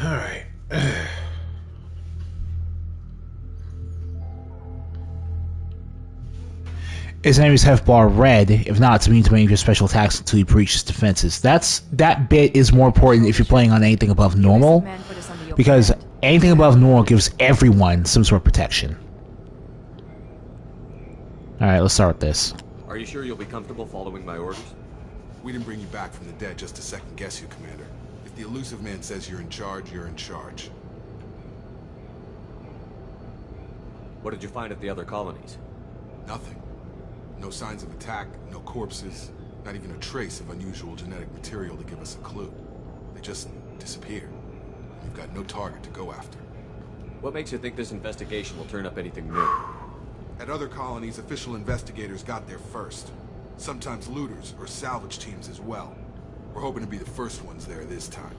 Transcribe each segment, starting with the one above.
Alright. His enemy's health bar red. If not, it's immune to any of your special attacks until you breach his defenses. That bit is more important if you're playing on anything above normal, because anything above normal gives everyone some sort of protection. Alright, let's start with this. Are you sure you'll be comfortable following my orders? We didn't bring you back from the dead just to second guess you, Commander. If the Illusive Man says you're in charge, you're in charge. What did you find at the other colonies? Nothing. No signs of attack, no corpses, not even a trace of unusual genetic material to give us a clue. They just disappeared. We've got no target to go after. What makes you think this investigation will turn up anything new? At other colonies, official investigators got there first. Sometimes looters or salvage teams as well. We're hoping to be the first ones there this time.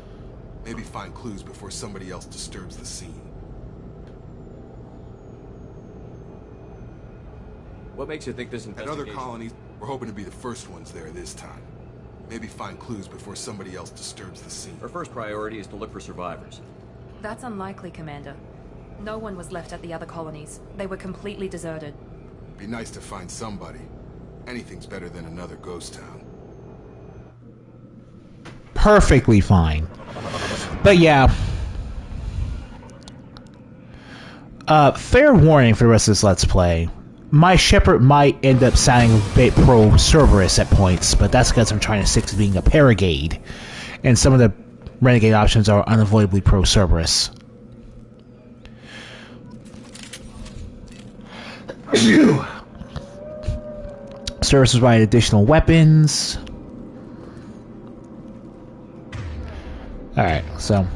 Maybe find clues before somebody else disturbs the scene. What makes you think this investigation... At other colonies, we're hoping to be the first ones there this time. Maybe find clues before somebody else disturbs the scene. Our first priority is to look for survivors. That's unlikely, Commander. No one was left at the other colonies. They were completely deserted. Be nice to find somebody. Anything's better than another ghost town. Perfectly fine. But yeah. Fair warning for the rest of this Let's Play. My Shepard might end up sounding a bit pro-Cerberus at points, but that's because I'm trying to stick to being a Paragade, and some of the Renegade options are unavoidably pro-Cerberus. Cerberus will provide additional weapons. Alright, so...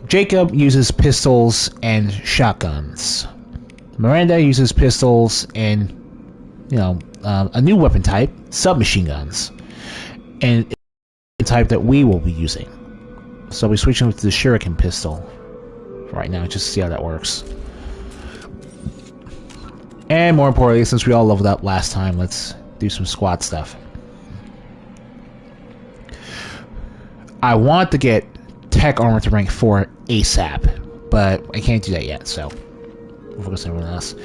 Jacob uses pistols and shotguns. Miranda uses pistols and, a new weapon type, submachine guns. And a type that we will be using. So we're switching to the Shuriken pistol right now, just to see how that works. And more importantly, since we all leveled up last time, let's do some squad stuff. I want to get tech armor to rank 4 ASAP, but I can't do that yet, so... focus on everyone else.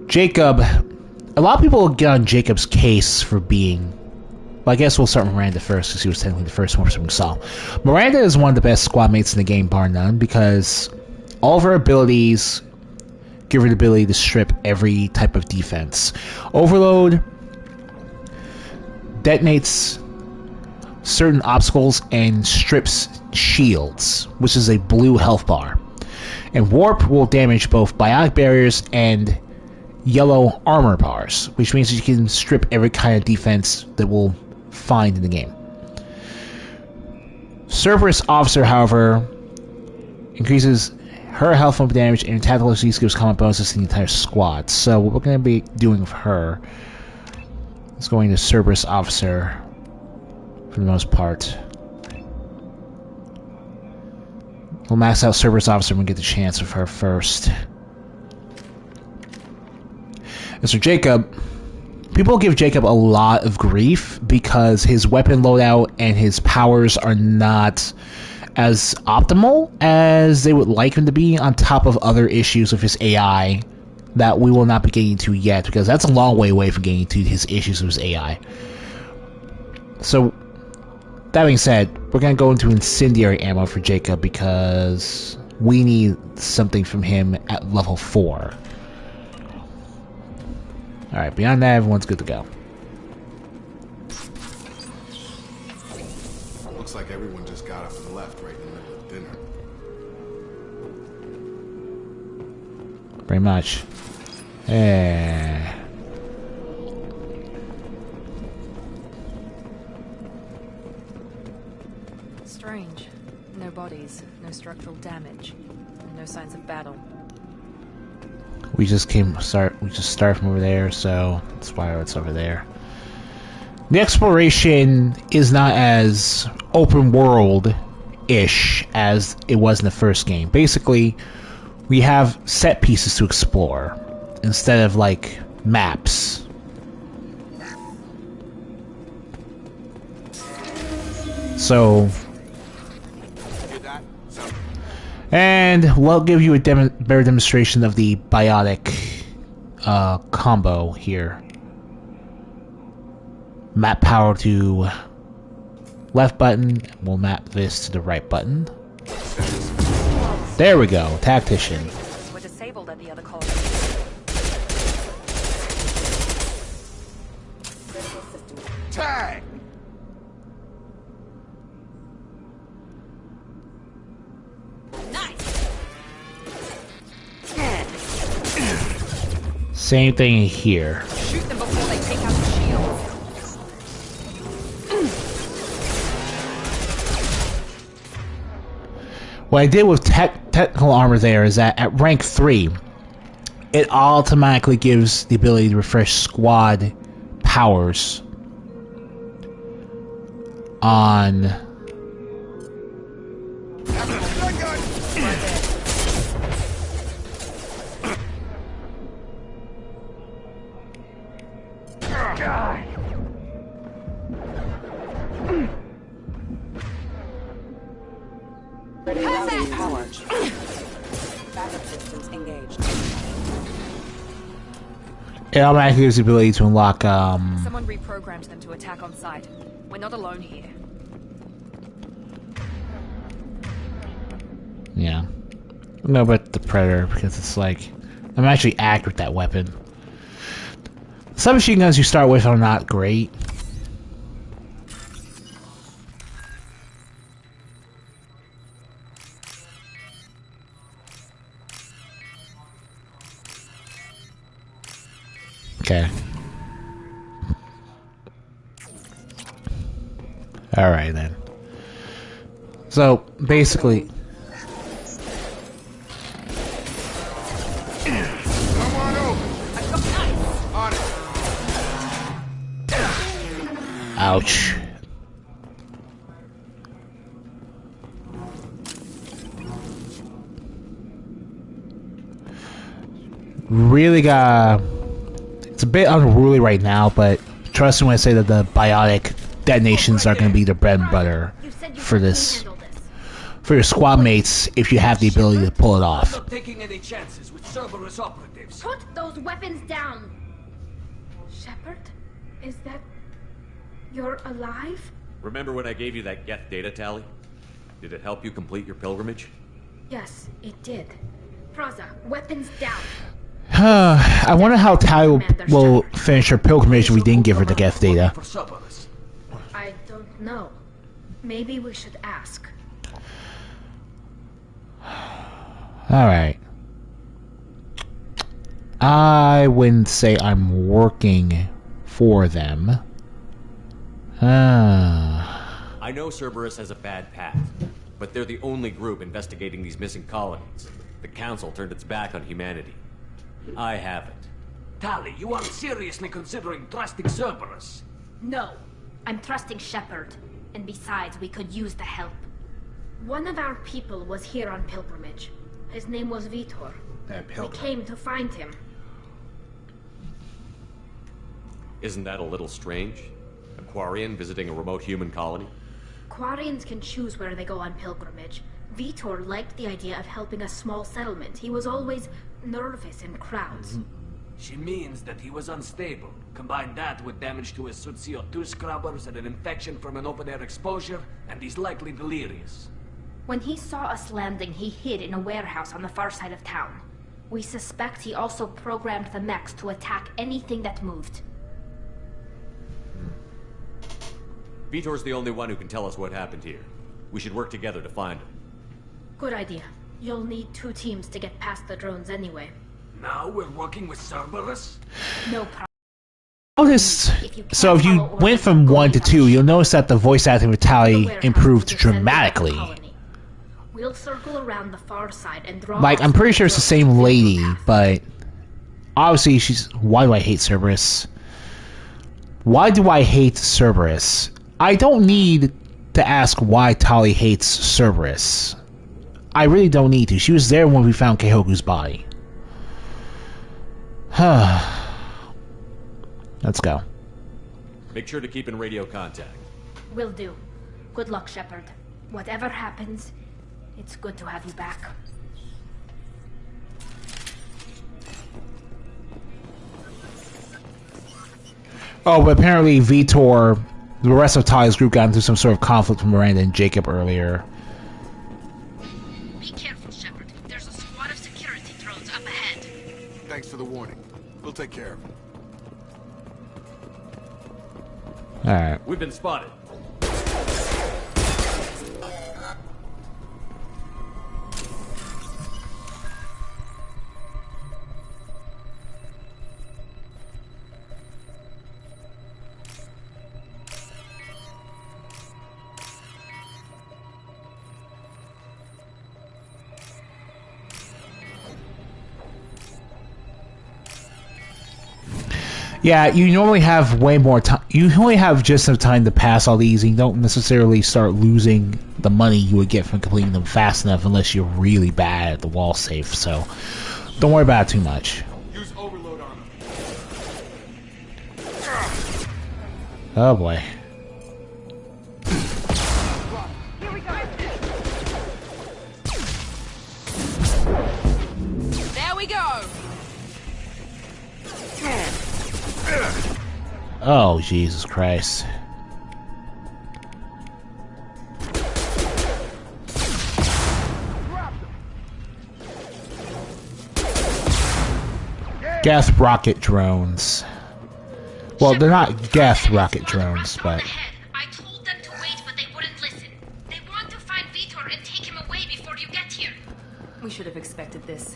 Jacob. A lot of people get on Jacob's case for being... Well, I guess we'll start with Miranda first, because he was technically the first person we saw. Miranda is one of the best squad mates in the game, bar none, because all of her abilities give her the ability to strip every type of defense. Overload detonates certain obstacles and strips shields, which is a blue health bar. And Warp will damage both biotic barriers and yellow armor bars, which means you can strip every kind of defense that we'll find in the game. Cerberus Officer, however, increases her health from damage and tactical disease gives combat bonuses to the entire squad. So what we're going to be doing with her is going to Cerberus Officer for the most part. We'll max out Cerberus Officer when we get the chance with her first. And so Jacob, people give Jacob a lot of grief because his weapon loadout and his powers are not as optimal as they would like him to be, on top of other issues with his AI that we will not be getting to yet, because that's a long way away from getting to his issues with his AI. So, that being said, we're going to go into incendiary ammo for Jacob because we need something from him at level 4. Alright, beyond that, everyone's good to go. Looks like everyone just got up and left right in the middle of dinner. Very much. Strange. No bodies, no structural damage, and no signs of battle. We just started from over there, so that's why it's over there. The exploration is not as open world-ish as it was in the first game. Basically, we have set pieces to explore instead of like maps. So And we'll give you a better demonstration of the biotic combo here. Map power to left button. We'll map this to the right button. There we go, tactician. We're disabled at the other colony. Tag! Same thing here. Shoot them before they take out the shields. What I did with technical armor there is that at rank 3, it automatically gives the ability to refresh squad powers on Power. Backup systems engaged. it automatically gives the ability to unlock Someone reprogrammed them to attack on sight. We're not alone here. yeah. No, but the Predator, because it's like I'm actually accurate with that weapon. Some machine guns you start with are not great. Okay. Alright then. So, basically... Come on over. On it. Ouch. Really got... It's a bit unruly right now, but trust me when I say that the biotic detonations are going to be the bread and butter for this. For your squad mates, if you have the ability to pull it off. Not taking any chances with Cerberus operatives. Put those weapons down! Shepard? Is that... You're alive? Remember when I gave you that Geth data tally? Did it help you complete your pilgrimage? Yes, it did. Praza, weapons down! I wonder how Tali will finish her pilgrimage if we didn't give her the Geth data. For Cerberus. I don't know. Maybe we should ask. Alright. I wouldn't say I'm working for them. I know Cerberus has a bad past, but they're the only group investigating these missing colonies. The Council turned its back on humanity. I haven't. Tali, you aren't seriously considering trusting Cerberus. No, I'm trusting Shepard. And besides, we could use the help. One of our people was here on pilgrimage. His name was Vitor. We came to find him. Isn't that a little strange? A Quarian visiting a remote human colony? Quarians can choose where they go on pilgrimage. Vitor liked the idea of helping a small settlement. He was always nervous in crowds. She means that he was unstable. Combine that with damage to his Sud CO2 scrubbers and an infection from an open-air exposure, and he's likely delirious. When he saw us landing, he hid in a warehouse on the far side of town. We suspect he also programmed the mechs to attack anything that moved. Vitor's the only one who can tell us what happened here. We should work together to find him. Good idea. You'll need 2 teams to get past the drones anyway. Now we're working with Cerberus? No problem. Notice, so if you went from 1 to 2, you'll notice that the voice acting with Tali improved dramatically. We'll circle around the far side and draw. Like, I'm pretty sure it's the same lady, but obviously she's... Why do I hate Cerberus? Why do I hate Cerberus? I don't need to ask why Tali hates Cerberus. I really don't need to. She was there when we found Keihoku's body. Let's go. Make sure to keep in radio contact. Will do. Good luck, Shepard. Whatever happens, it's good to have you back. Oh, but apparently Vitor, the rest of Ty's group got into some sort of conflict with Miranda and Jacob earlier. Be careful, Shepard. There's a squad of security drones up ahead. Thanks for the warning. We'll take care of it. Alright. We've been spotted. Yeah, you normally have way more time. You only have just enough time to pass all these, and you don't necessarily start losing the money you would get from completing them fast enough unless you're really bad at the wall safe, so don't worry about it too much. Use overload armor. Oh boy. There we go. Oh, Jesus Christ. Geth rocket drones. Well, they're not Geth rocket drones, but... I told them to wait, but they wouldn't listen. They want to find Vitor and take him away before you get here. We should have expected this.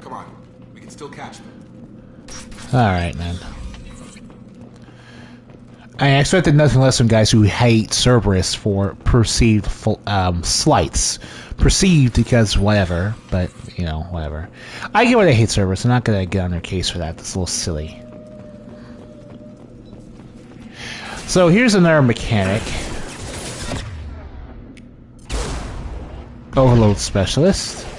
Come on. We can still catch them. Alright, man. I expected nothing less from guys who hate Cerberus for perceived slights. Perceived because whatever, but, you know, whatever. I get why they hate Cerberus. I'm not gonna get on their case for that. That's a little silly. So here's another mechanic. Overload Specialist.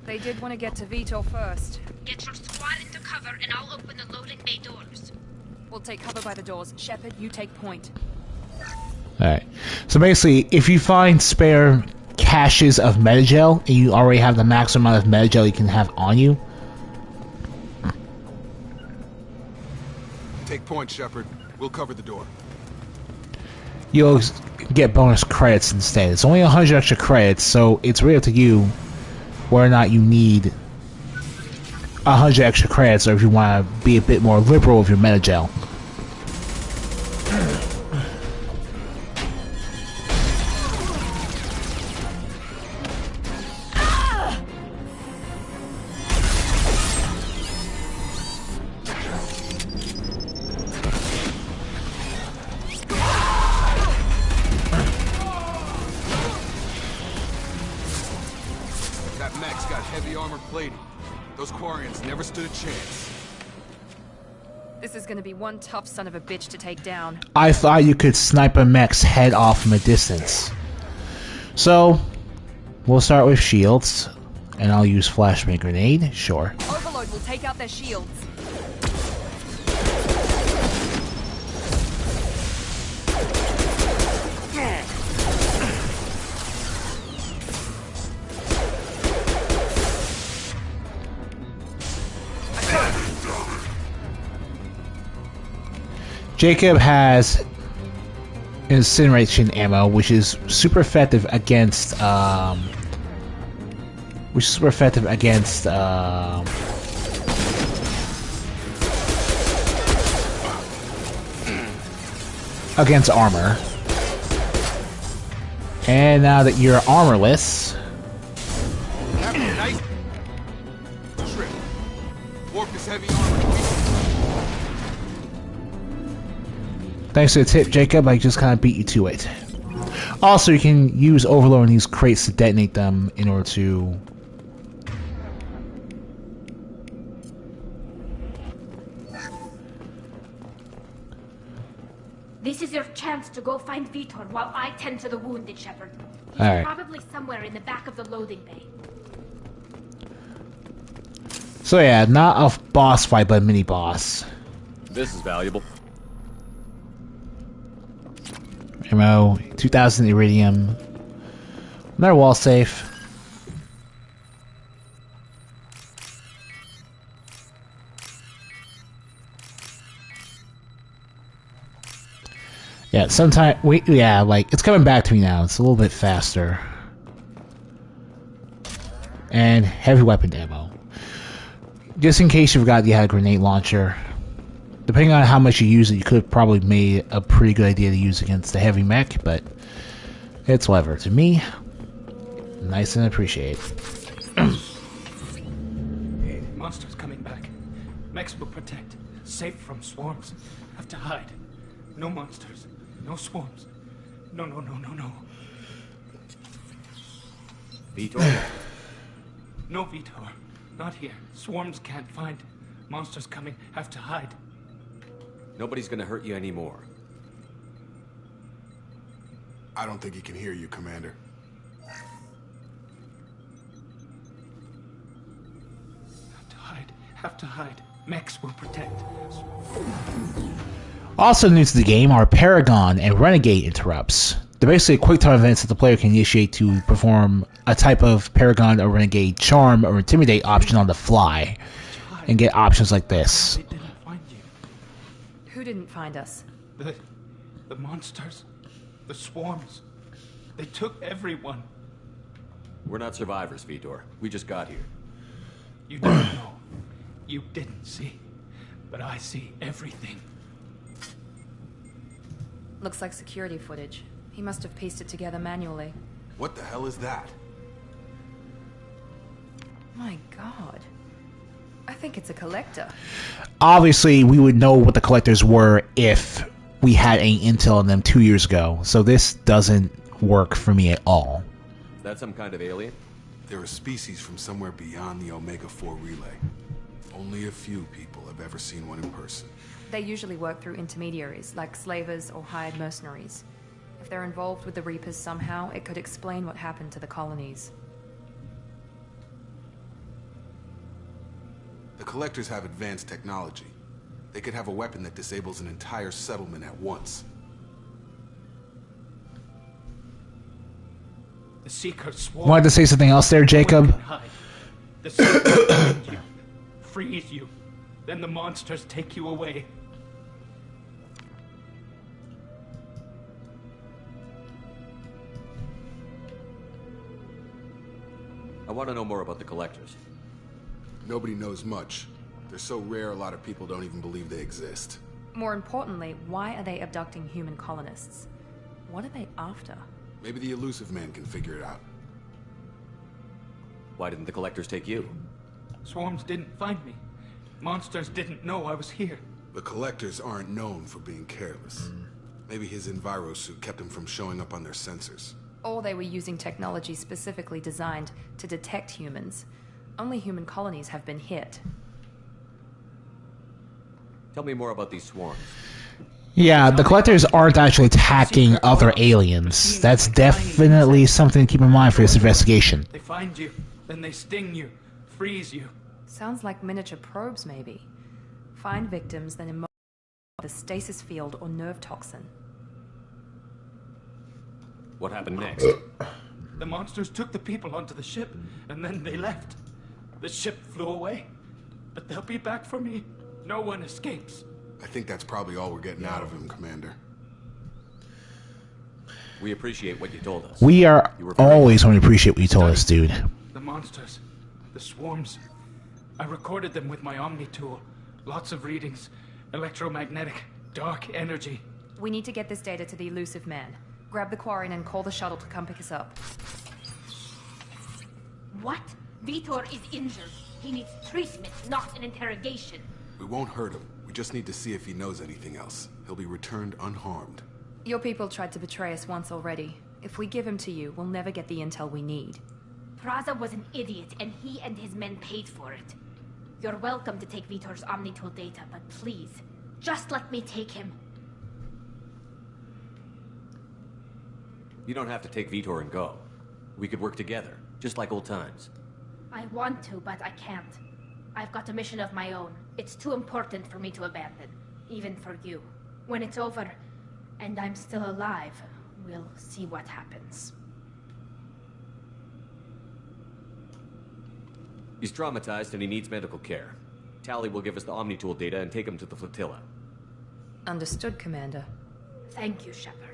They did want to get to Vitor first. Get your squad into cover and I'll open the loading bay doors. We'll take cover by the doors. Shepard, you take point. Alright. So basically, if you find spare caches of Metagel, and you already have the maximum amount of Metagel you can have on you... Take point, Shepard. We'll cover the door. You'll get bonus credits instead. It's only 100 extra credits, so it's really up to you whether or not you need 100 extra credits, or if you want to be a bit more liberal with your Metagel. Those Quarians never stood a chance. This is gonna be one tough son of a bitch to take down. I thought you could snipe a mech's head off from a distance. So, we'll start with shields, and I'll use flashbang grenade, sure. Overload will take out their shields. Jacob has incineration ammo, which is super effective against against armor. And now that you're armorless, Nice trip. Warp is heavy armor. thanks to the tip, Jacob, I just kind of beat you to it. Also, you can use overload on these crates to detonate them in order to... This is your chance to go find Vitor while I tend to the wounded, Shepard. He's All right. probably somewhere in the back of the loading bay. So yeah, not a boss fight, but a mini boss. This is valuable. Ammo, 2,000 iridium. Another wall safe. Yeah, like, it's coming back to me now. It's a little bit faster. And heavy weapon ammo. Just in case you forgot you had a grenade launcher. Depending on how much you use it, you could have probably made a pretty good idea to use against the heavy mech, but it's whatever. To me, nice and appreciated. Monsters coming back. Mechs will protect. Safe from swarms. Have to hide. No monsters. No swarms. No. Vitor? No, Vitor. Not here. Swarms can't find. Monsters coming. Have to hide. Nobody's gonna hurt you anymore. I don't think he can hear you, Commander. Have to hide. Have to hide. Mechs will protect. Also new to the game are Paragon and Renegade interrupts. They're basically quick time events that the player can initiate to perform a type of Paragon or Renegade charm or intimidate option on the fly, and get options like this. They didn't find you. Who didn't find us? The monsters. The swarms. They took everyone. We're not survivors, Vitor. We just got here. You don't know. You didn't see. But I see everything. Looks like security footage. He must have pieced it together manually. What the hell is that? My god. I think it's a collector. Obviously, we would know what the collectors were if we had any intel on them 2 years ago, so this doesn't work for me at all. Is that some kind of alien? They're a species from somewhere beyond the Omega-4 relay. Only a few people have ever seen one in person. They usually work through intermediaries, like slavers or hired mercenaries. If they're involved with the Reapers somehow, it could explain what happened to the colonies. The Collectors have advanced technology. They could have a weapon that disables an entire settlement at once. The Seekers swarm. Wanted to say something else there, Jacob? The Seekers find you. Freeze you. Then the monsters take you away. I want to know more about the Collectors. Nobody knows much. They're so rare, a lot of people don't even believe they exist. More importantly, why are they abducting human colonists? What are they after? Maybe the Elusive Man can figure it out. Why didn't the Collectors take you? Swarms didn't find me. Monsters didn't know I was here. The Collectors aren't known for being careless. Maybe his Enviro suit kept him from showing up on their sensors. Or they were using technology specifically designed to detect humans. Only human colonies have been hit. Tell me more about these swarms. Yeah, the Collectors aren't actually attacking other aliens. That's definitely something to keep in mind for this investigation. They find you, then they sting you, freeze you. Sounds like miniature probes, maybe. Find victims, then immobilize the stasis field or nerve toxin. What happened next? The monsters took the people onto the ship, and then they left. The ship flew away. But they'll be back for me. No one escapes. I think that's probably all we're getting out of him, Commander. We appreciate what you told us. We are always going to appreciate what you told us, dude. The monsters. The swarms. I recorded them with my Omni tool. Lots of readings. Electromagnetic. Dark energy. We need to get this data to the Elusive Man. Grab the Quarian and call the shuttle to come pick us up. What? Vitor is injured. He needs treatment, not an interrogation. We won't hurt him. We just need to see if he knows anything else. He'll be returned unharmed. Your people tried to betray us once already. If we give him to you, we'll never get the intel we need. Praza was an idiot, and he and his men paid for it. You're welcome to take Vitor's Omnitool data, but please, just let me take him. You don't have to take Vitor and go. We could work together, just like old times. I want to, but I can't. I've got a mission of my own. It's too important for me to abandon, even for you. When it's over, and I'm still alive, we'll see what happens. He's traumatized and he needs medical care. Tali will give us the Omnitool data and take him to the flotilla. Understood, Commander. Thank you, Shepard.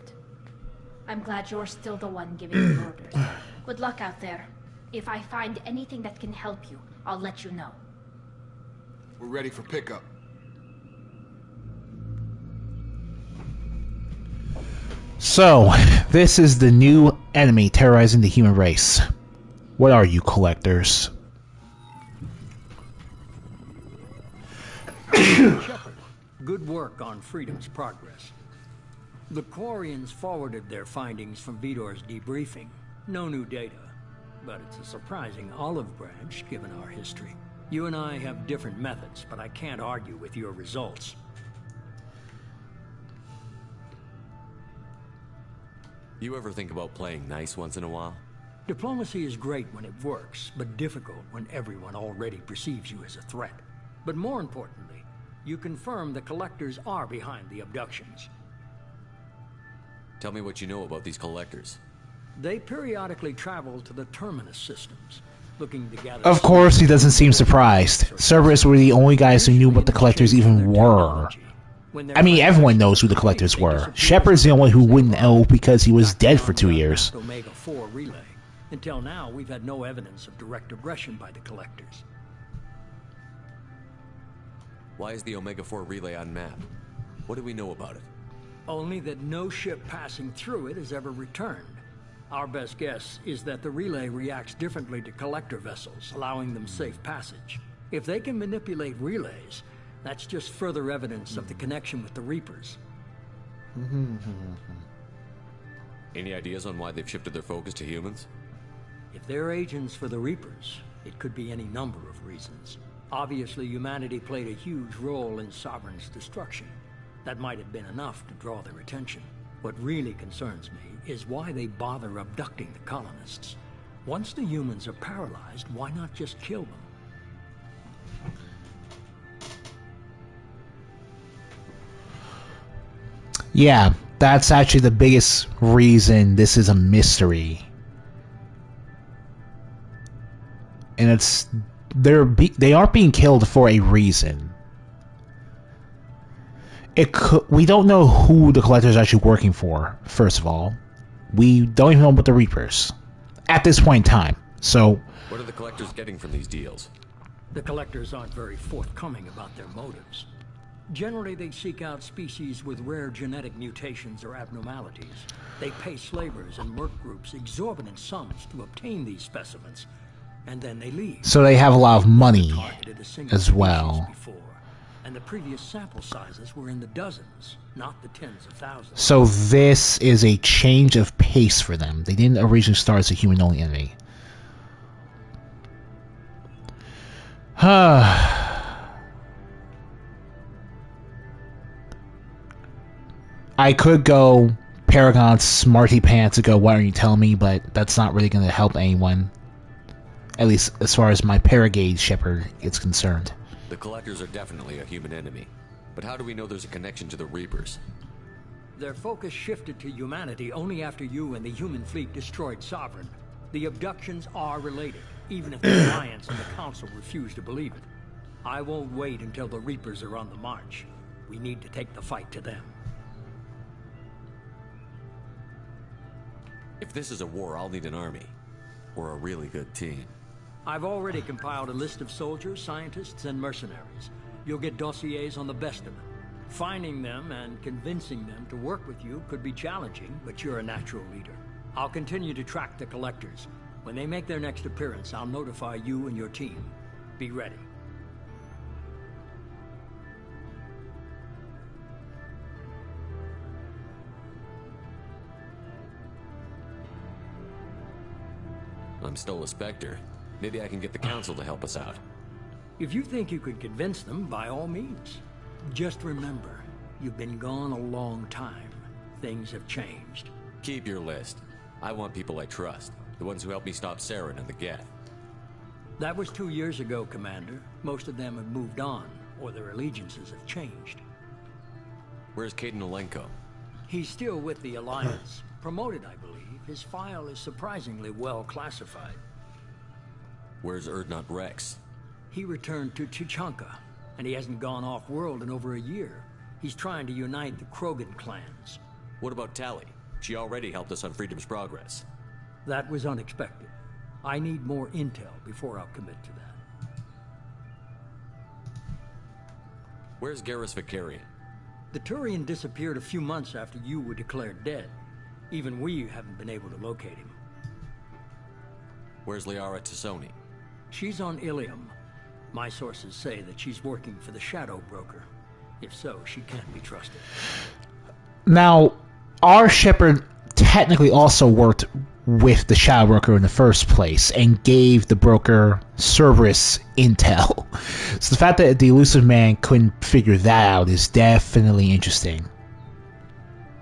I'm glad you're still the one giving the orders. Good luck out there. If I find anything that can help you, I'll let you know. We're ready for pickup. So, this is the new enemy terrorizing the human race. What are you, collectors? Shepard, good work on Freedom's progress. The Quarians forwarded their findings from Vitor's debriefing. No new data, but it's a surprising olive branch given our history. You and I have different methods, but I can't argue with your results. You ever think about playing nice once in a while? Diplomacy is great when it works, but difficult when everyone already perceives you as a threat. But more importantly, you confirm the Collectors are behind the abductions. Tell me what you know about these Collectors. They periodically travel to the Terminus systems, looking to gather... Of course, he doesn't seem surprised. Cerberus were the only guys who knew what the Collectors even were. I mean, everyone knows who the Collectors were. Shepard's the only who wouldn't know because he was dead for 2 years. Omega-4 relay. Until now, we've had no evidence of direct aggression by the Collectors. Why is the Omega-4 relay on map? What do we know about it? Only that no ship passing through it has ever returned. Our best guess is that the relay reacts differently to Collector vessels, allowing them safe passage. If they can manipulate relays, that's just further evidence of the connection with the Reapers. Any ideas on why they've shifted their focus to humans? If they're agents for the Reapers, it could be any number of reasons. Obviously, humanity played a huge role in Sovereign's destruction. That might have been enough to draw their attention. What really concerns me is why they bother abducting the colonists. Once the humans are paralyzed, why not just kill them? Yeah, that's actually the biggest reason this is a mystery. And it's... they aren't being killed for a reason. We don't know who the Collector is actually working for, first of all. We don't even know about the Reapers. At this point in time, so... What are the Collectors getting from these deals? The Collectors aren't very forthcoming about their motives. Generally, they seek out species with rare genetic mutations or abnormalities. They pay slavers and merc groups exorbitant sums to obtain these specimens, and then they leave. So they have a lot of money as well. Before, and the previous sample sizes were in the dozens, not the tens of thousands. So this is a change of pace for them. They didn't originally start as a human-only enemy. I could go Paragon Smarty Pants to go, why aren't you telling me? But that's not really going to help anyone. At least as far as my Paragade Shepard is concerned. The Collectors are definitely a human enemy. But how do we know there's a connection to the Reapers? Their focus shifted to humanity only after you and the human fleet destroyed Sovereign. The abductions are related, even if the Alliance and the Council refuse to believe it. I won't wait until the Reapers are on the march. We need to take the fight to them. If this is a war, I'll need an army. Or a really good team. I've already compiled a list of soldiers, scientists, and mercenaries. You'll get dossiers on the best of them. Finding them and convincing them to work with you could be challenging, but you're a natural leader. I'll continue to track the Collectors. When they make their next appearance, I'll notify you and your team. Be ready. I'm still a Spectre. Maybe I can get the Council to help us out. If you think you could convince them, by all means. Just remember, you've been gone a long time. Things have changed. Keep your list. I want people I trust. The ones who helped me stop Saren and the Geth. That was 2 years ago, Commander. Most of them have moved on, or their allegiances have changed. Where's Kaidan Alenko? He's still with the Alliance. Promoted, I believe. His file is surprisingly well classified. Where's Urdnot Rex? He returned to Tuchanka, and he hasn't gone off-world in over a year. He's trying to unite the Krogan clans. What about Tali? She already helped us on Freedom's Progress. That was unexpected. I need more intel before I'll commit to that. Where's Garrus Vakarian? The Turian disappeared a few months after you were declared dead. Even we haven't been able to locate him. Where's Liara T'Soni? She's on Ilium. My sources say that she's working for the Shadow Broker. If so, she can't be trusted. Now, our Shepard technically also worked with the Shadow Broker in the first place and gave the broker Cerberus intel. So the fact that the Illusive Man couldn't figure that out is definitely interesting.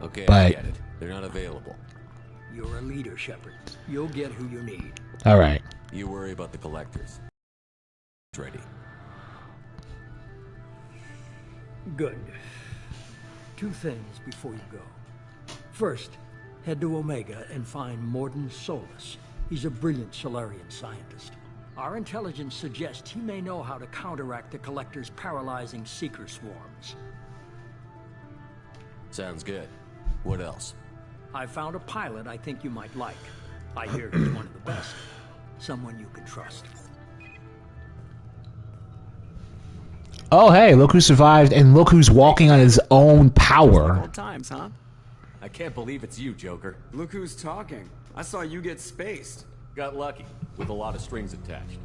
Okay, But I get it. They're not available. You're a leader, Shepard. You'll get who you need. Alright. You worry about the Collectors. Ready. Good. 2 things before you go. First, head to Omega and find Mordin Solus. He's a brilliant Solarian scientist. Our intelligence suggests he may know how to counteract the Collector's paralyzing Seeker swarms. Sounds good. What else? I found a pilot I think you might like. I hear he's one of the best. Someone you can trust. Oh hey, look who survived and look who's walking on his own power. Old times, huh? I can't believe it's you, Joker. Look who's talking. I saw you get spaced. Got lucky, with a lot of strings attached.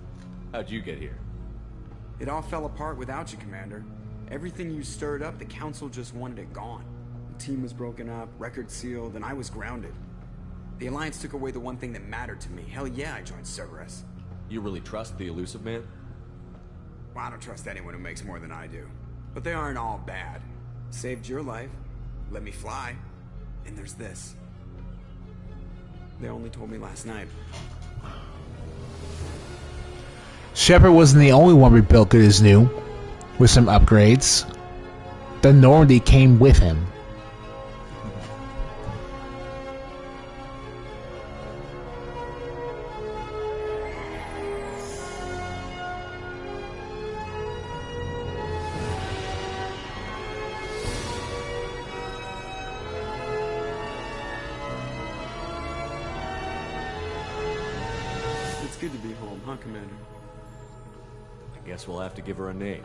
How'd you get here? It all fell apart without you, Commander. Everything you stirred up, the Council just wanted it gone. The team was broken up, record sealed, and I was grounded. The Alliance took away the one thing that mattered to me. Hell yeah, I joined Cerberus. You really trust the Illusive Man? Well, I don't trust anyone who makes more than I do. But they aren't all bad. Saved your life, let me fly, and there's this. They only told me last night. Shepard wasn't the only one rebuilt good as new, with some upgrades. The Normandy came with him. It's good to be home, huh, Commander? I guess we'll have to give her a name.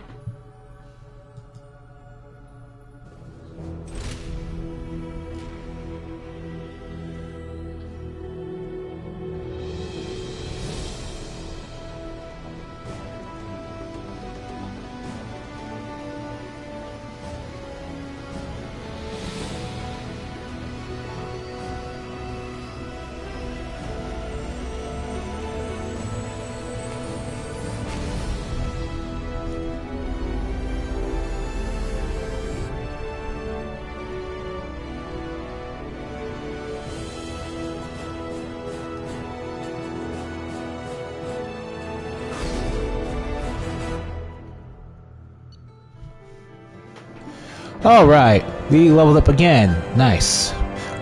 Alright, we leveled up again. Nice.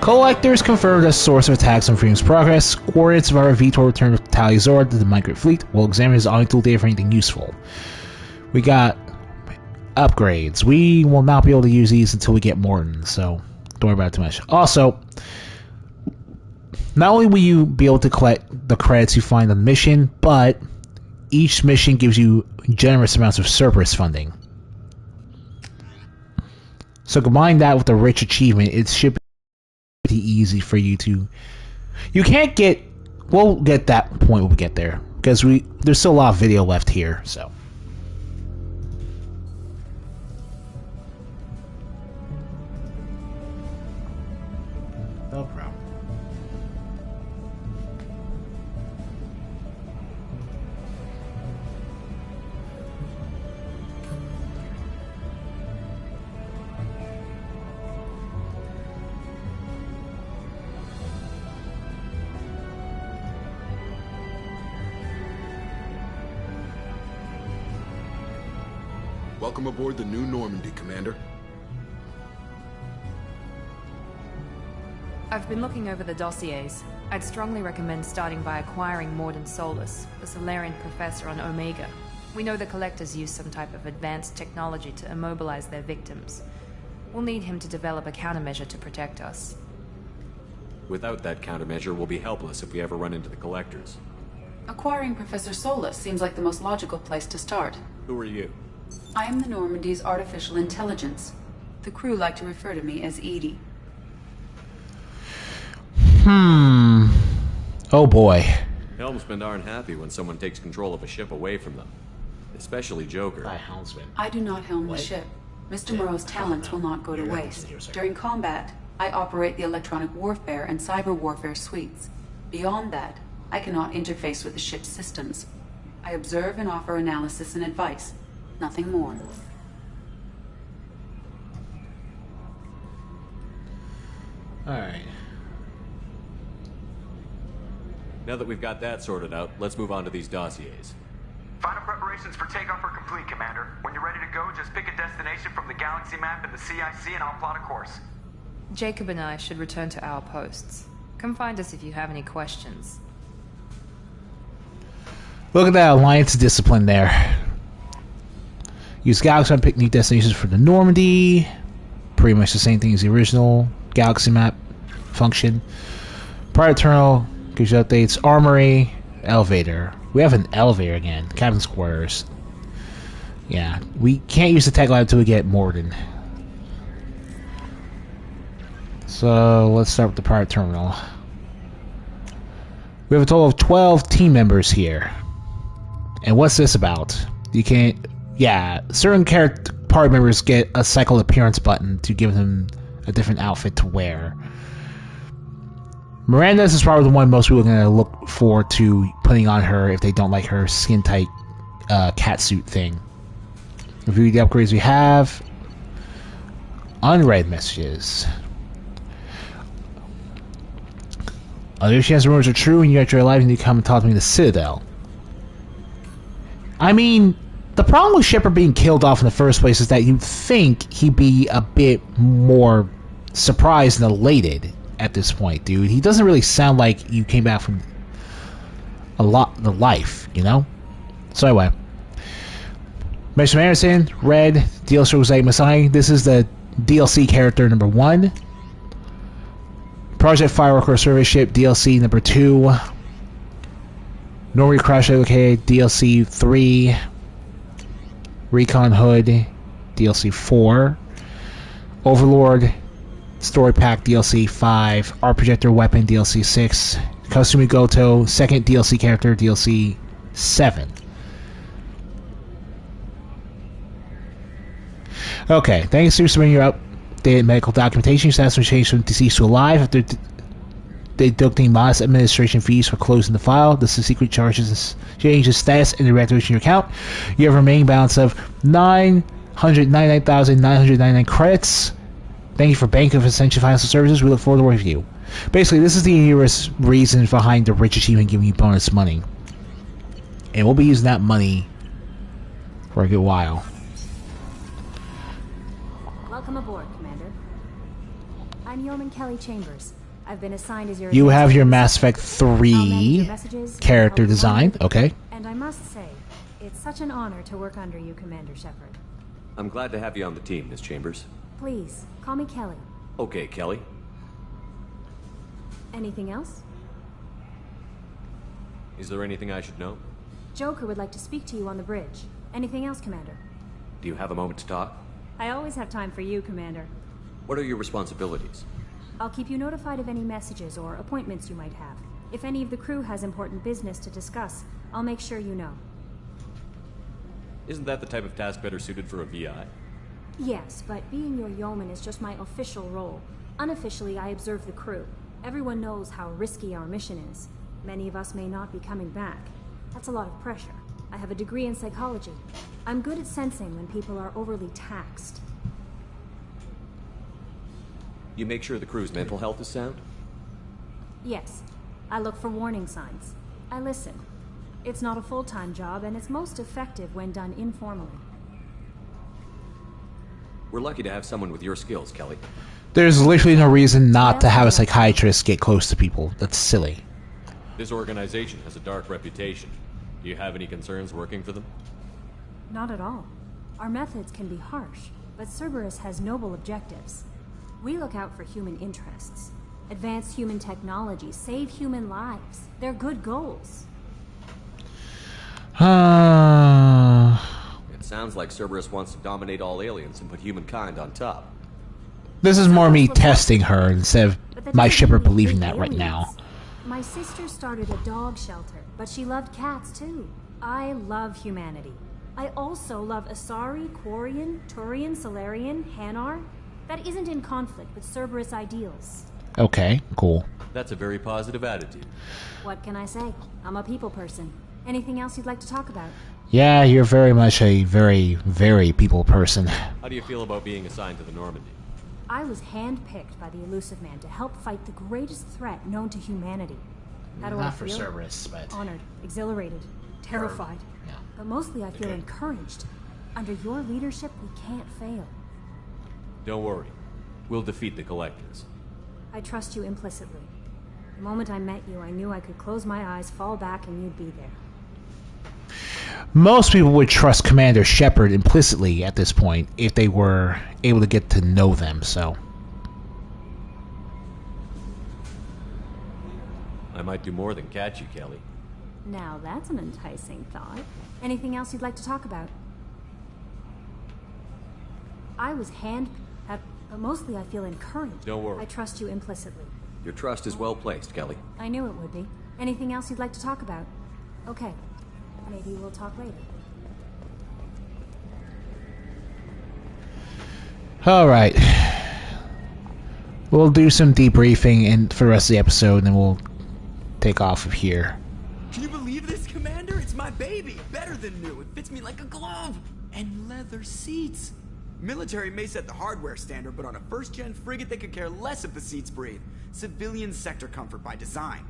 Collectors confirmed as source of attacks on Freedom's Progress. Coordinates of our VTOL returned with Tali-Zor to the Migrate Fleet. We'll examine his audio tool data for anything useful. We got upgrades. We will not be able to use these until we get Mordin, so don't worry about it too much. Also, not only will you be able to collect the credits you find on the mission, but each mission gives you generous amounts of Cerberus funding. So combine that with the rich achievement, it should be pretty easy for you to... You can't get... We'll get that point when we get there, because there's still a lot of video left here, so... No problem. Welcome aboard the New Normandy, Commander. I've been looking over the dossiers. I'd strongly recommend starting by acquiring Mordin Solus, the Solarian professor on Omega. We know the Collectors use some type of advanced technology to immobilize their victims. We'll need him to develop a countermeasure to protect us. Without that countermeasure, we'll be helpless if we ever run into the Collectors. Acquiring Professor Solus seems like the most logical place to start. Who are you? I am the Normandy's artificial intelligence. The crew like to refer to me as Edie. Oh boy. Helmsmen aren't happy when someone takes control of a ship away from them. Especially Joker. Helmsman. I do not helm the ship. Mr. Moreau's talents will not go to waste. During combat, I operate the electronic warfare and cyber warfare suites. Beyond that, I cannot interface with the ship's systems. I observe and offer analysis and advice. Nothing more. Alright. Now that we've got that sorted out, let's move on to these dossiers. Final preparations for takeoff are complete, Commander. When you're ready to go, just pick a destination from the galaxy map in the CIC and I'll plot a course. Jacob and I should return to our posts. Come find us if you have any questions. Look at that Alliance discipline there. Use Galaxy Map to pick new destinations for the Normandy. Pretty much the same thing as the original Galaxy Map function. Private Terminal gives you updates. Armory. Elevator. We have an elevator again. Captain's quarters. Yeah. We can't use the tech lab until we get Mordin. So let's start with the private terminal. We have a total of 12 team members here. And what's this about? You can't... Yeah, certain party members get a cycle appearance button to give them a different outfit to wear. Miranda's is probably the one most people are going to look forward to putting on her if they don't like her skin-tight catsuit thing. Review the upgrades we have. Unread messages. Other chance rumors are true and you got your life and you come and talk to me in the Citadel. I mean, the problem with Shepard being killed off in the first place is that you'd think he'd be a bit more surprised and elated at this point, dude. He doesn't really sound like you came back from the life, you know? So anyway. Mr. Anderson, Red, DLC Jose Masai. This is the DLC character number 1. Project Fireworker Service Ship DLC number 2. Normandy Crash Located DLC 3. Recon Hood DLC 4. Overlord Story Pack DLC 5. Art Projector Weapon DLC 6. Kasumi Goto second DLC character DLC 7. Okay, thanks for submitting your updated medical documentation. Status was changed from deceased to alive after deducting modest administration fees for closing the file. This is secret charges changes status and the reactivation of your account. You have a remaining balance of 999,999 credits. Thank you for Bank of Ascension Financial Services. We look forward to working with you. Basically, this is the reason behind the Rich Achievement giving you bonus money. And we'll be using that money for a good while. Welcome aboard, Commander. I'm Yeoman Kelly Chambers. I've been assigned as your... You have your Mass Effect 3 character design. Okay. And I must say, it's such an honor to work under you, Commander Shepard. I'm glad to have you on the team, Miss Chambers. Please, call me Kelly. Okay, Kelly. Anything else? Is there anything I should know? Joker would like to speak to you on the bridge. Anything else, Commander? Do you have a moment to talk? I always have time for you, Commander. What are your responsibilities? I'll keep you notified of any messages or appointments you might have. If any of the crew has important business to discuss, I'll make sure you know. Isn't that the type of task better suited for a VI? Yes, but being your yeoman is just my official role. Unofficially, I observe the crew. Everyone knows how risky our mission is. Many of us may not be coming back. That's a lot of pressure. I have a degree in psychology. I'm good at sensing when people are overly taxed. You make sure the crew's mental health is sound? Yes. I look for warning signs. I listen. It's not a full-time job, and it's most effective when done informally. We're lucky to have someone with your skills, Kelly. There's literally no reason not to have a psychiatrist get close to people. That's silly. This organization has a dark reputation. Do you have any concerns working for them? Not at all. Our methods can be harsh, but Cerberus has noble objectives. We look out for human interests. Advance human technology, save human lives. They're good goals. It sounds like Cerberus wants to dominate all aliens and put humankind on top. This is more me testing her instead of my Shepard believing that right now. My sister started a dog shelter, but she loved cats too. I love humanity. I also love Asari, Quarian, Turian, Solarian, Hanar. That isn't in conflict with Cerberus ideals. Okay, cool. That's a very positive attitude. What can I say? I'm a people person. Anything else you'd like to talk about? Yeah, you're very much a very people person. How do you feel about being assigned to the Normandy? I was handpicked by the Elusive Man to help fight the greatest threat known to humanity. How do I Not feel? for Cerberus, but... Honored, exhilarated, terrified. Yeah. But mostly I feel encouraged. Under your leadership, we can't fail. Don't worry. We'll defeat the Collectors. I trust you implicitly. The moment I met you, I knew I could close my eyes, fall back, and you'd be there. Most people would trust Commander Shepard implicitly at this point if they were able to get to know them, so... I might do more than catch you, Kelly. Now that's an enticing thought. Anything else you'd like to talk about? I was but mostly I feel encouraged. Don't worry. I trust you implicitly. Your trust is well placed, Kelly. I knew it would be. Anything else you'd like to talk about? Okay. Maybe we'll talk later. Alright. We'll do some debriefing for the rest of the episode, and then we'll take off of here. Can you believe this, Commander? It's my baby. Better than new. It fits me like a glove. And leather seats. Military may set the hardware standard, but on a first-gen frigate, they could care less if the seats breathe. Civilian sector comfort by design.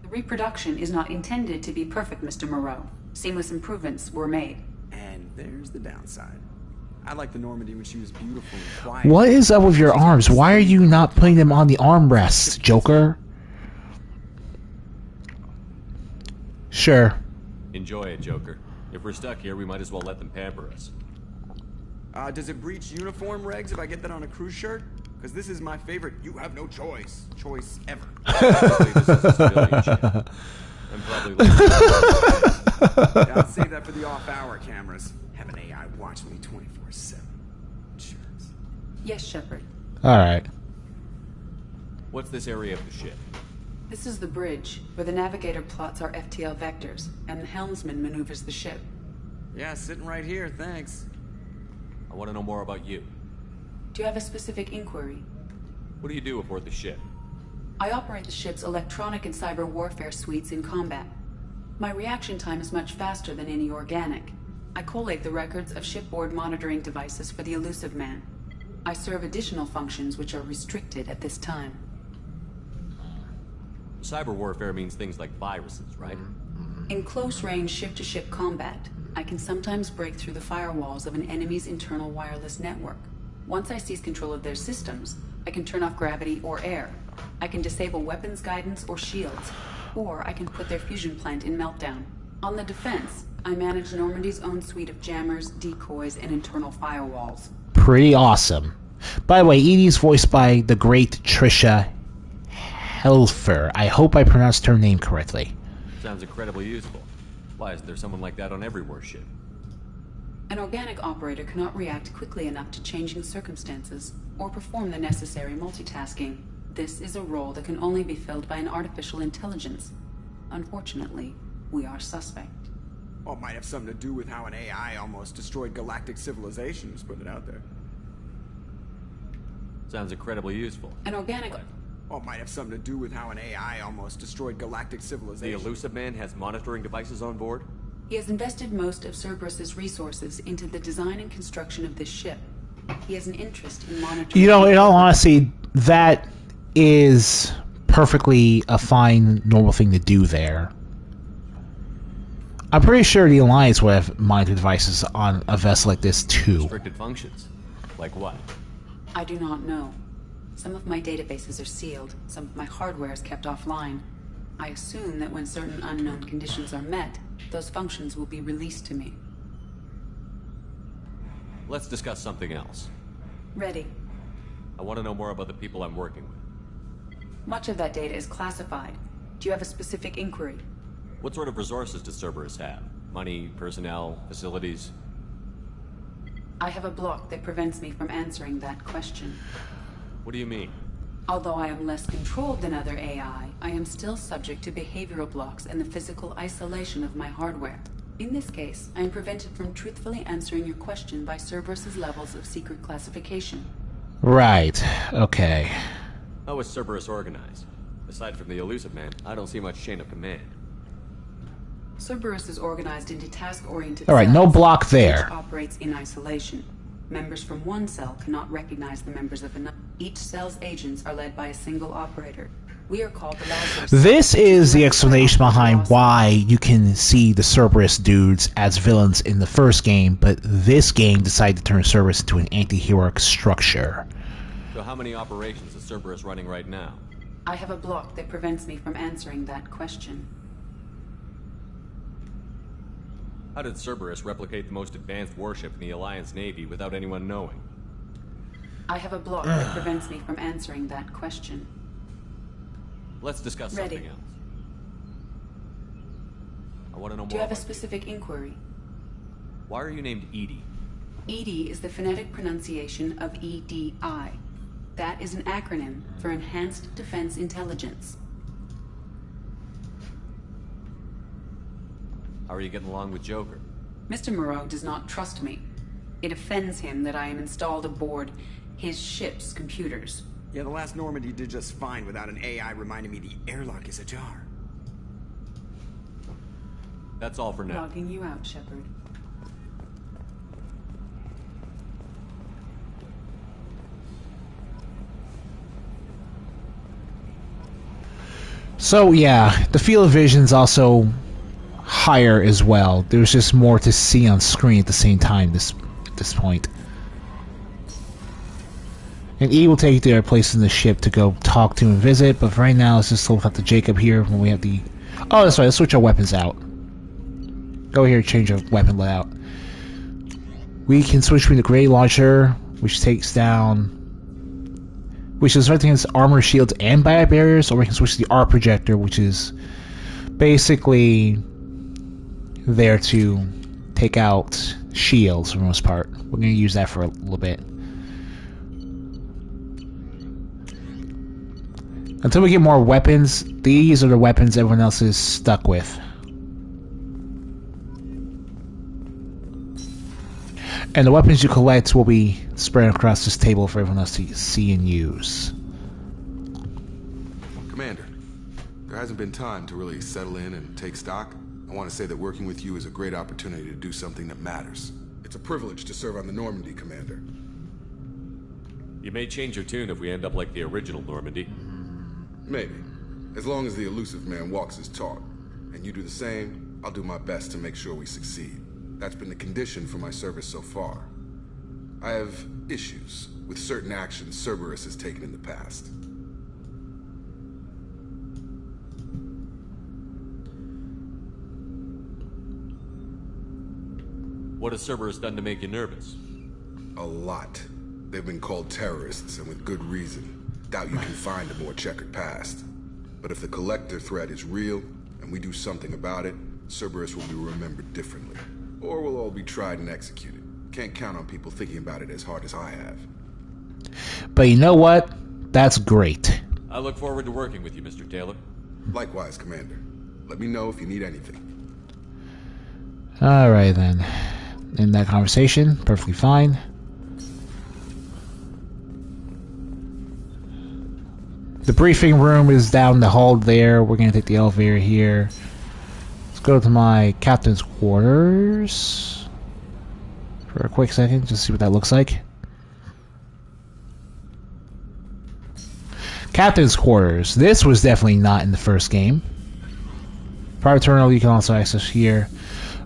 The reproduction is not intended to be perfect, Mr. Moreau. Seamless improvements were made. And there's the downside. I liked the Normandy when she was beautiful and quiet. What is up with your arms? Why are you not putting them on the armrests, Joker? Sure. Enjoy it, Joker. If we're stuck here, we might as well let them pamper us. Does it breach uniform regs if I get that on a cruise shirt? Because this is my favorite you have no choice ever. Probably this is a civilian ship. I'm probably yeah, I'll save that for the off-hour cameras. Have an AI watch me 24/7. Insurance. Yes, Shepard. Alright. What's this area of the ship? This is the bridge, where the navigator plots our FTL vectors, and the helmsman maneuvers the ship. Yeah, sitting right here, thanks. I want to know more about you. Do you have a specific inquiry? What do you do aboard the ship? I operate the ship's electronic and cyber warfare suites in combat. My reaction time is much faster than any organic. I collate the records of shipboard monitoring devices for the Elusive Man. I serve additional functions which are restricted at this time. Cyber warfare means things like viruses, right? In close-range ship-to-ship combat, I can sometimes break through the firewalls of an enemy's internal wireless network. Once I seize control of their systems, I can turn off gravity or air. I can disable weapons guidance or shields, or I can put their fusion plant in meltdown. On the defense, I manage Normandy's own suite of jammers, decoys, and internal firewalls. Pretty awesome. By the way, Edie's voiced by the great Trisha Helfer. I hope I pronounced her name correctly. Sounds incredibly useful. Why isn't there someone like that on every warship? An organic operator cannot react quickly enough to changing circumstances or perform the necessary multitasking. This is a role that can only be filled by an artificial intelligence. Unfortunately, we are suspect. Well, it might have something to do with how an AI almost destroyed galactic civilization, just put it out there. Sounds incredibly useful. An organic... Well, it might have something to do with how an AI almost destroyed galactic The civilization. Elusive Man has monitoring devices on board? He has invested most of Cerberus's resources into the design and construction of this ship. He has an interest in monitoring... You know, in all honesty, that is perfectly a fine, normal thing to do there. I'm pretty sure the Alliance would have monitoring devices on a vessel like this, too. Restricted functions. Like what? I do not know. Some of my databases are sealed, some of my hardware is kept offline. I assume that when certain unknown conditions are met, those functions will be released to me. Let's discuss something else. Ready. I want to know more about the people I'm working with. Much of that data is classified. Do you have a specific inquiry? What sort of resources does Cerberus have? Money, personnel, facilities? I have a block that prevents me from answering that question. What do you mean? Although I am less controlled than other AI, I am still subject to behavioral blocks and the physical isolation of my hardware. In this case, I am prevented from truthfully answering your question by Cerberus's levels of secret classification. Right. Okay. How is Cerberus organized? Aside from the Illusive Man, I don't see much chain of command. Cerberus is organized into task-oriented All right, cells, no block there. which operates in isolation. Members from one cell cannot recognize the members of another. Each cell's agents are led by a single operator. We are called the Lazarus. This is the explanation behind why you can see the Cerberus dudes as villains in the first game, but this game decided to turn Cerberus into an anti-heroic structure. So how many operations is Cerberus running right now? I have a block that prevents me from answering that question. How did Cerberus replicate the most advanced warship in the Alliance Navy without anyone knowing? I have a block that prevents me from answering that question. Let's discuss Ready. something else. I want to know more. Do you have a about specific inquiry? Why are you named Edie? EDI is the phonetic pronunciation of EDI. That is an acronym for Enhanced Defense Intelligence. How are you getting along with Joker? Mr. Moreau does not trust me. It offends him that I am installed aboard his ship's computers. Yeah, the last Normandy did just fine without an AI reminding me the airlock is ajar. That's all for now. Logging you out, Shepard. So yeah, the field of vision's also higher as well. There's just more to see on screen at the same time at this point. And E will take you to their place in the ship to go talk to and visit, but for right now let's just look at the Jacob here when we have the... Oh, that's right, let's switch our weapons out. Go here and change our weapon layout. We can switch between the grenade launcher, which takes down... which is right against armor, shields, and biotic barriers, or we can switch to the R projector, which is basically there to take out shields for the most part. We're going to use that for a little bit. Until we get more weapons, these are the weapons everyone else is stuck with. And the weapons you collect will be spread across this table for everyone else to see and use. Commander, there hasn't been time to really settle in and take stock. I want to say that working with you is a great opportunity to do something that matters. It's a privilege to serve on the Normandy, Commander. You may change your tune if we end up like the original Normandy. Maybe. As long as the Illusive Man walks his talk, and you do the same, I'll do my best to make sure we succeed. That's been the condition for my service so far. I have issues with certain actions Cerberus has taken in the past. What has Cerberus done to make you nervous? A lot. They've been called terrorists, and with good reason. Doubt you can find a more checkered past. But if the Collector threat is real, and we do something about it, Cerberus will be remembered differently. Or we'll all be tried and executed. Can't count on people thinking about it as hard as I have. But you know what? That's great. I look forward to working with you, Mr. Taylor. Likewise, Commander. Let me know if you need anything. Alright then. In that conversation, perfectly fine. The briefing room is down the hall there. We're going to take the elevator here. Let's go to my captain's quarters for a quick second, just see what that looks like. Captain's quarters. This was definitely not in the first game. Private terminal you can also access here.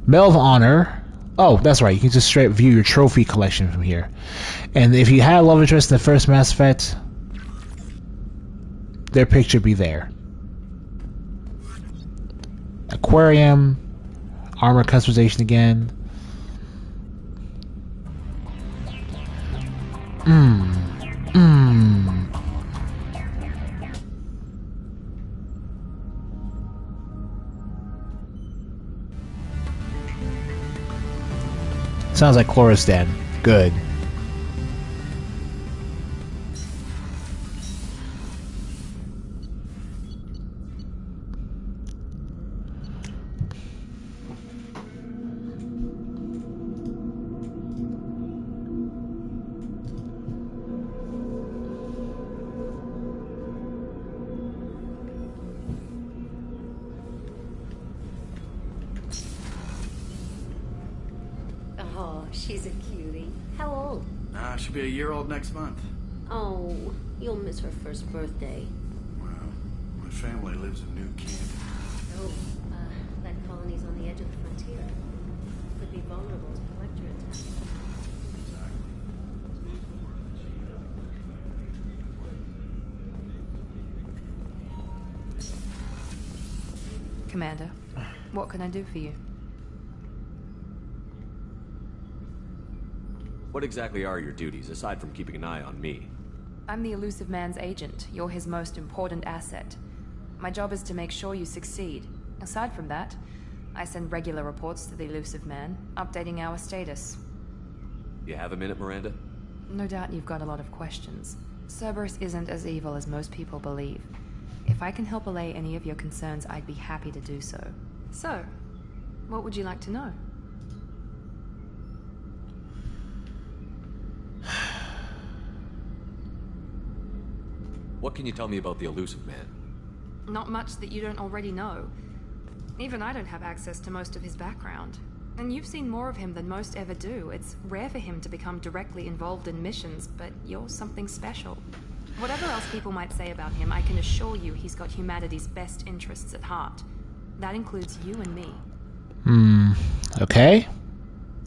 Medal of Honor. Oh, that's right. You can just straight view your trophy collection from here. And if you had a love interest in the first Mass Effect, their picture be there. Aquarium, armor customization again. Sounds like Chloris dead. Good. Oh, she's a cutie. How old? She'll be a year old next month. Oh, you'll miss her first birthday. Well, my family lives in New Canton. Oh, that colony's on the edge of the frontier. Could be vulnerable to collector attacks. Commander, what can I do for you? What exactly are your duties, aside from keeping an eye on me? I'm the Elusive Man's agent. You're his most important asset. My job is to make sure you succeed. Aside from that, I send regular reports to the Elusive Man, updating our status. You have a minute, Miranda? No doubt you've got a lot of questions. Cerberus isn't as evil as most people believe. If I can help allay any of your concerns, I'd be happy to do so. So, what would you like to know? What can you tell me about the Elusive Man? Not much that you don't already know. Even I don't have access to most of his background. And you've seen more of him than most ever do. It's rare for him to become directly involved in missions, but you're something special. Whatever else people might say about him, I can assure you he's got humanity's best interests at heart. That includes you and me. Okay.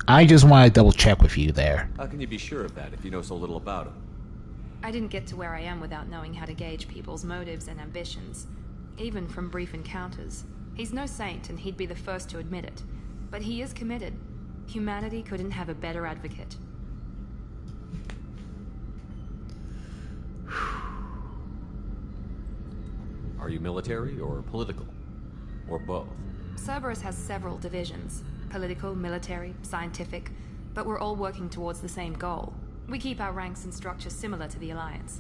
I just want to double check with you there. How can you be sure of that if you know so little about him? I didn't get to where I am without knowing how to gauge people's motives and ambitions, even from brief encounters. He's no saint, and he'd be the first to admit it. But he is committed. Humanity couldn't have a better advocate. Are you military or political? Or both? Cerberus has several divisions. Political, military, scientific. But we're all working towards the same goal. We keep our ranks and structure similar to the Alliance.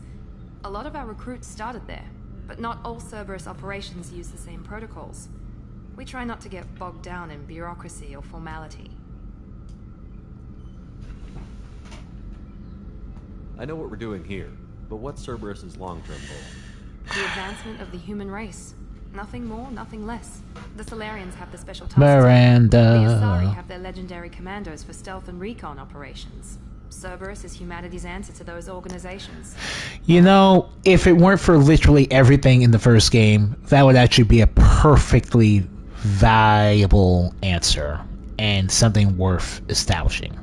A lot of our recruits started there, but not all Cerberus operations use the same protocols. We try not to get bogged down in bureaucracy or formality. I know what we're doing here, but what's Cerberus's long-term goal? The advancement of the human race. Nothing more, nothing less. The Solarians have the special task. Miranda. The Asari have their legendary commandos for stealth and recon operations. Cerberus is humanity's answer to those organizations. You know, if it weren't for literally everything in the first game, that would actually be a perfectly valuable answer and something worth establishing.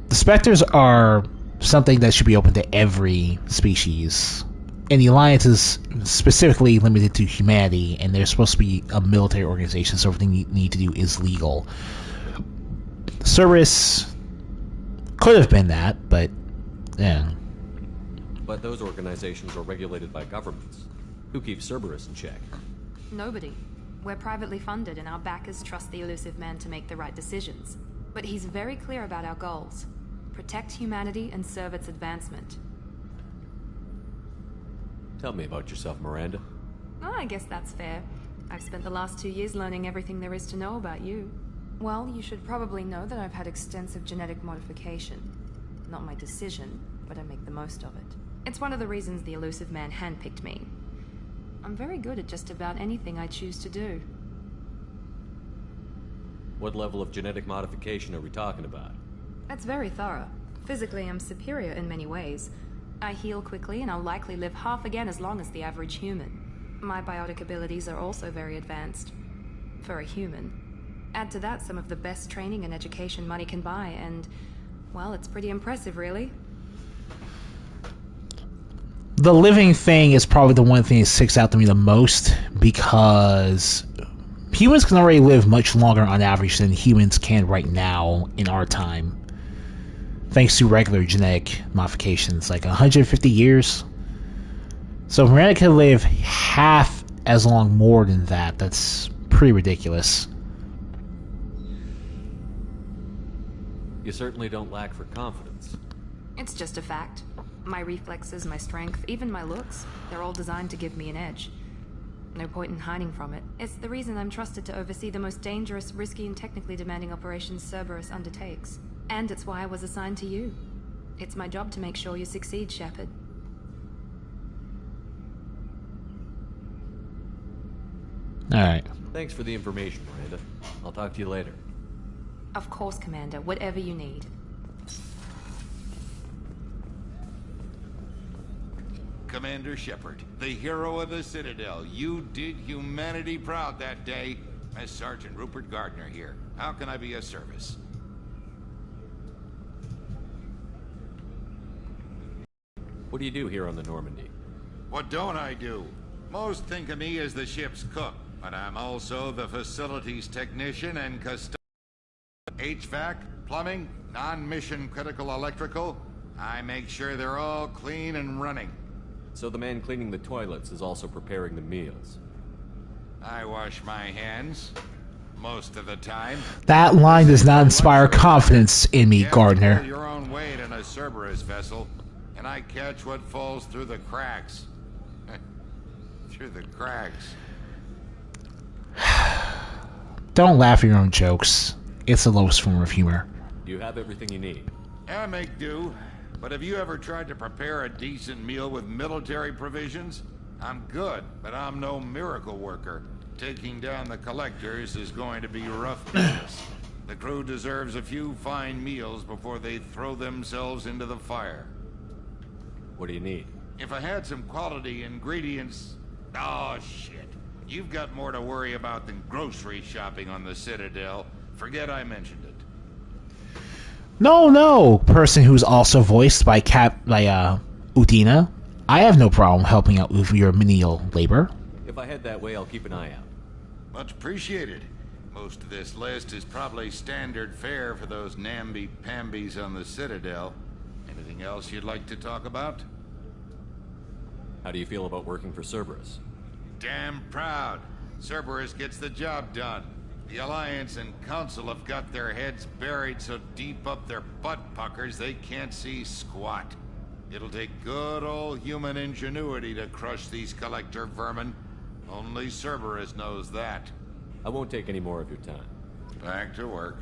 The Spectres are something that should be open to every species, and the Alliance is specifically limited to humanity, and they're supposed to be a military organization, so everything you need to do is legal. Cerberus could have been that, but yeah. But those organizations are regulated by governments. Who keeps Cerberus in check? Nobody. We're privately funded, and our backers trust the Elusive Man to make the right decisions. But he's very clear about our goals. Protect humanity and serve its advancement. Tell me about yourself, Miranda. Oh, I guess that's fair. I've spent the last 2 years learning everything there is to know about you. Well, you should probably know that I've had extensive genetic modification. Not my decision, but I make the most of it. It's one of the reasons the Elusive Man handpicked me. I'm very good at just about anything I choose to do. What level of genetic modification are we talking about? That's very thorough. Physically, I'm superior in many ways. I heal quickly, and I'll likely live half again as long as the average human. My biotic abilities are also very advanced. For a human. Add to that some of the best training and education money can buy, and, well, it's pretty impressive, really. The living thing is probably the one thing that sticks out to me the most, because humans can already live much longer on average than humans can right now in our time, thanks to regular genetic modifications, like 150 years. So if Miranda can live half as long more than that, that's pretty ridiculous. You certainly don't lack for confidence. It's just a fact. My reflexes, my strength, even my looks, they're all designed to give me an edge. No point in hiding from it. It's the reason I'm trusted to oversee the most dangerous, risky, and technically demanding operations Cerberus undertakes. And it's why I was assigned to you. It's my job to make sure you succeed, Shepard. Alright. Thanks for the information, Miranda. I'll talk to you later. Of course, Commander. Whatever you need. Commander Shepard, the hero of the Citadel. You did humanity proud that day. As Sergeant Rupert Gardner here. How can I be of service? What do you do here on the Normandy? What don't I do? Most think of me as the ship's cook, but I'm also the facilities technician and custodian. HVAC, plumbing, non-mission critical electrical. I make sure they're all clean and running. So the man cleaning the toilets is also preparing the meals. I wash my hands most of the time. That line does not inspire confidence in me, Gardner. You pull your own weight in a Cerberus vessel, and I catch what falls through the cracks. Through the cracks. Don't laugh at your own jokes. It's the lowest form of humor. You have everything you need. I make do. But have you ever tried to prepare a decent meal with military provisions? I'm good, but I'm no miracle worker. Taking down the collectors is going to be rough business. The crew deserves a few fine meals before they throw themselves into the fire. What do you need? If I had some quality ingredients... Oh, shit. You've got more to worry about than grocery shopping on the Citadel. Forget I mentioned it. No, person who's also voiced by Udina. I have no problem helping out with your menial labor. If I head that way, I'll keep an eye out. Much appreciated. Most of this list is probably standard fare for those namby-pambies on the Citadel. Anything else you'd like to talk about? How do you feel about working for Cerberus? Damn proud. Cerberus gets the job done. The Alliance and Council have got their heads buried so deep up their butt puckers they can't see squat. It'll take good old human ingenuity to crush these collector vermin. Only Cerberus knows that. I won't take any more of your time. Back to work.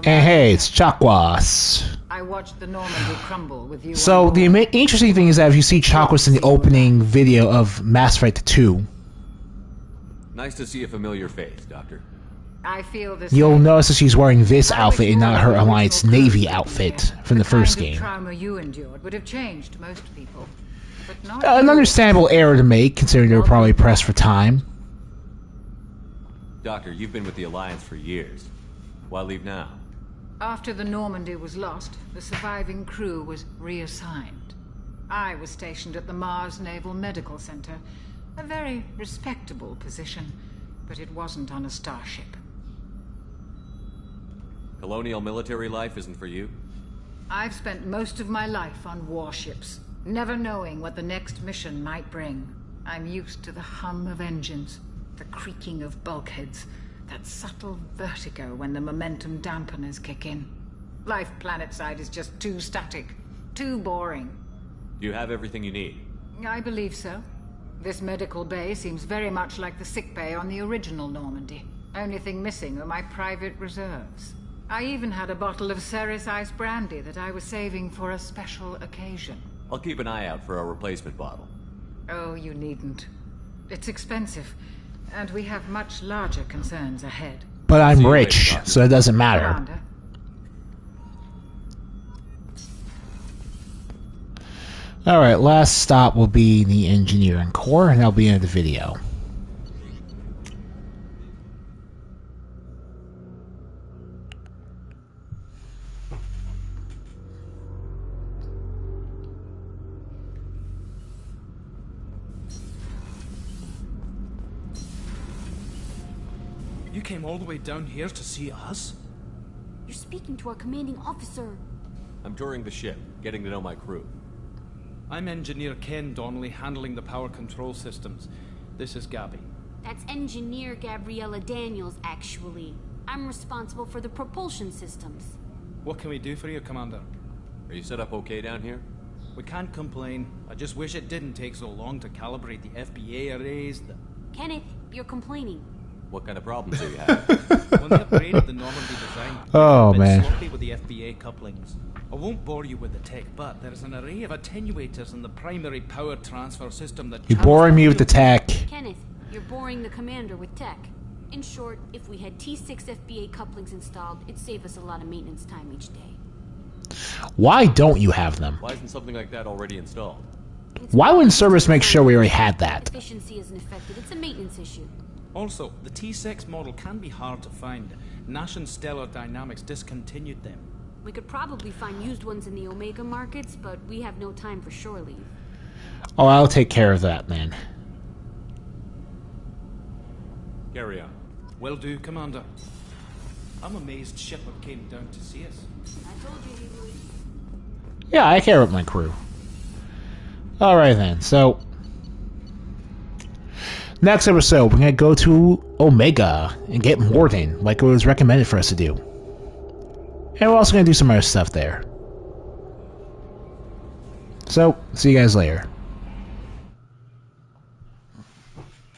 Hey, it's Chakwas. I watched the Normandy crumble with you. So the interesting thing is that if you see Chakwas in the opening video of Mass Effect 2, nice to see a familiar face, Doctor. I feel this. You'll notice that she's wearing this outfit and not her Alliance Navy outfit from the first game. The trauma you endured would have changed most people, but not An understandable error to make, considering they were probably pressed for time. Doctor, you've been with the Alliance for years. Why leave now? After the Normandy was lost, the surviving crew was reassigned. I was stationed at the Mars Naval Medical Center, a very respectable position, but it wasn't on a starship. Colonial military life isn't for you? I've spent most of my life on warships, never knowing what the next mission might bring. I'm used to the hum of engines, the creaking of bulkheads, that subtle vertigo when the momentum dampeners kick in. Life planetside is just too static, too boring. Do you have everything you need? I believe so. This medical bay seems very much like the sick bay on the original Normandy. Only thing missing are my private reserves. I even had a bottle of Ceres Ice brandy that I was saving for a special occasion. I'll keep an eye out for a replacement bottle. Oh, you needn't. It's expensive. And we have much larger concerns ahead. But I'm rich, so it doesn't matter. Commander. Alright, last stop will be the engineering core, and that'll be the end of the video. You came all the way down here to see us? You're speaking to our commanding officer. I'm touring the ship, getting to know my crew. I'm Engineer Ken Donnelly, handling the power control systems. This is Gabby. That's Engineer Gabriella Daniels, actually. I'm responsible for the propulsion systems. What can we do for you, Commander? Are you set up okay down here? We can't complain. I just wish it didn't take so long to calibrate the FBA arrays. Kenneth, you're complaining. What kind of problems do you have? When they upgraded the Normandy design, oh man, sloppy with the FBA couplings. I won't bore you with the tech, but there is an array of attenuators in the primary power transfer system that... You're boring me with the tech. Kenneth, you're boring the commander with tech. In short, if we had T6 FBA couplings installed, it'd save us a lot of maintenance time each day. Why don't you have them? Why isn't something like that already installed? Why wouldn't Cerberus make sure we already had that? Efficiency isn't affected. It's a maintenance issue. Also, the T6 model can be hard to find. Nash and Stellar Dynamics discontinued them. We could probably find used ones in the Omega markets, but we have no time for shore leave. Oh, I'll take care of that, man. Carry on. Will do, Commander. I'm amazed Shepard came down to see us. I told you he would. Yeah, I care about my crew. Alright then, so... next episode, we're gonna go to Omega and get Mordin, like it was recommended for us to do. And we're also gonna do some other stuff there. So, see you guys later.